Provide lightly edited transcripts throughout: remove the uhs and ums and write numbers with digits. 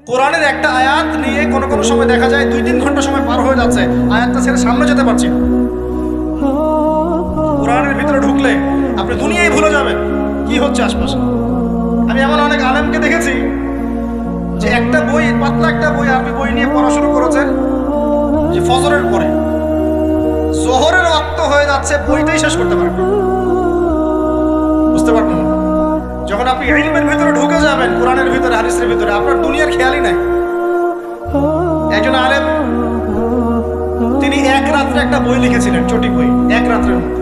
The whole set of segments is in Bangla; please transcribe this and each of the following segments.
কোরআনের একটা আয়াত নিয়ে কোনো কোনো সময় দেখা যায় 2-3 ঘন্টা সময় পার হয়ে যাচ্ছে, আয়াতটা ছেড়ে সামনে যেতে পারছি না। কোরআনের ভিতরে ঢুকলে আপনি দুনিয়ায় ভুলে যাবেন কি হচ্ছে আশপাশে। আমি এমন অনেক আলেমকে দেখেছি যে একটা বই, পাতলা একটা বই, আরবি বই নিয়ে পড়া শুরু করেছেন যে ফজরের পরে, জোহরের ওয়াক্ত হয়ে যাচ্ছে, বইটাই শেষ করতে পারবেন না। বুঝতে পারবেন না? যখন আপনি ইলমের ভিতরে ঢুকে যাবেন, কোরআনের ভিতরে, হাদিসের ভিতরে, আপনার দুনিয়ার খেয়ালই নাই। একজন আলেম তিনি এক রাত্রে একটা বই লিখেছিলেন, চটি বই, এক রাত্রের মধ্যে।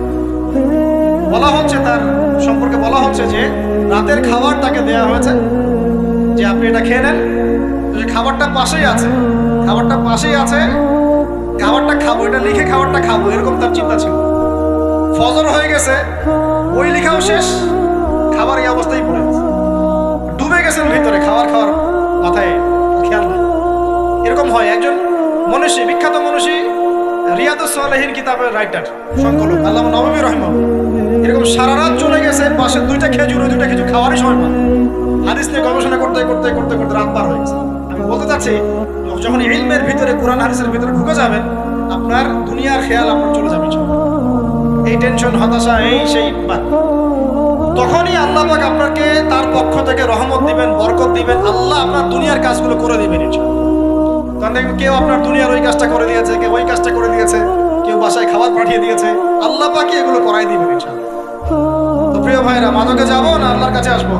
বলা হচ্ছে, তার সম্পর্কে বলা হচ্ছে যে রাতের খাবার তাকে দেয়া হয়েছে যে আপনি এটা খেয়ে নেন। খাবারটা পাশেই আছে, খাবারটা পাশেই আছে, খাবারটা খাবো, এটা লিখে খাবারটা খাবো, এরকম তার চিন্তা ছিল। ফজর হয়ে গেছে, বই লেখাও শেষ, খাবার এই অবস্থায় পড়ে গেছে, ডুবে গেছেন ভিতরে, খাওয়ার মাথায় খেয়াল নেই। এরকম হয়। একজন মনীষী, বিখ্যাত মনীষী, রিয়াদুস সালেহীন কিতাবের রাইটার, সংকলক আল্লামা নববী রাহিমাহুল্লাহ, এরকম সারা রাত চলে গেছে, পাশে 2টা খেজুর, ওই 2টা খেজুর খাওয়ারই সময় পান। হাদিস নিয়ে গবেষণা করতে করতে করতে করতে রাত পার হয়ে গেছে। আমি বলতে চাচ্ছি, যখন ইলমের ভিতরে, কোরআন হাদিসের ভিতরে ঢুকে যাবেন, আপনার দুনিয়ার খেয়াল আপনার চলে যাবে। এই টেনশন, হতাশা, এই সেই বাদ, তখনই আল্লাহ পাক আপনাকে তার পক্ষ থেকে রহমত দিবেন, বরকত দিবেন, আল্লাহ আপনার দুনিয়ার কাজগুলো করে দিবেন। তখন দেখবেন কেউ আপনার দুনিয়ার ওই কাজটা করে দিয়েছে, কেউ ওই কাজটা করে দিয়েছে, কেউ বাসায় খাবার পাঠিয়ে দিয়েছে, আল্লাহ পাকই এগুলো করাই দিবেন ইনশাআল্লাহ। তো প্রিয় ভাইরা, মাদকে যাবো না আল্লাহর কাছে আসবো?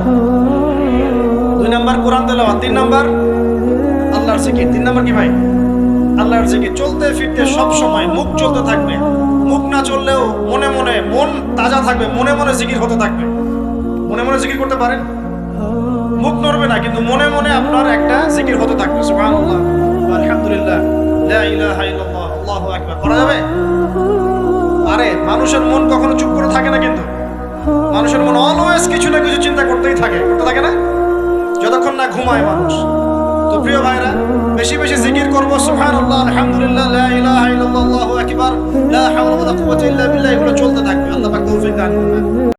2 নাম্বার কোরআন তেলাওয়াত, 3 নাম্বার আল্লাহর জিকির। 3 নাম্বার কি ভাই? আল্লাহর জিকির। চলতে ফিরতে সব সময় মুখ চলতে থাকবে, মুখ না চললেও মনে মনে মন তাজা থাকবে, মনে মনে জিকির হতে থাকবে। মনে মনে জিকির করতে পারেন? মুখ নড়বে না, কিন্তু মনে মনে আপনার একটা জিকির হতে থাকবে। সুবহানাল্লাহ, আলহামদুলিল্লাহ, লা ইলাহা ইল্লাল্লাহ, আল্লাহু আকবার। করা যাবে? আরে মানুষের মন কখনো চুপ করে থাকে না, কিন্তু মানুষের মন অলওয়েজ কিছু না কিছু চিন্তা করতেই থাকে, করতে থাকে না, যতক্ষণ না ঘুমায় মানুষ। তো প্রিয় ভাইরা, বেশি বেশি জিকির করবো। সুবহানাল্লাহ, আলহামদুলিল্লাহ, লা ইলাহা ইল্লাল্লাহ, আল্লাহু আকবার, লা হাওলা ওয়ালা কুওয়াতা ইল্লা বিল্লাহ, এগুলো চলতে থাকবে। আল্লাহ পাক তৌফিক দান করুন।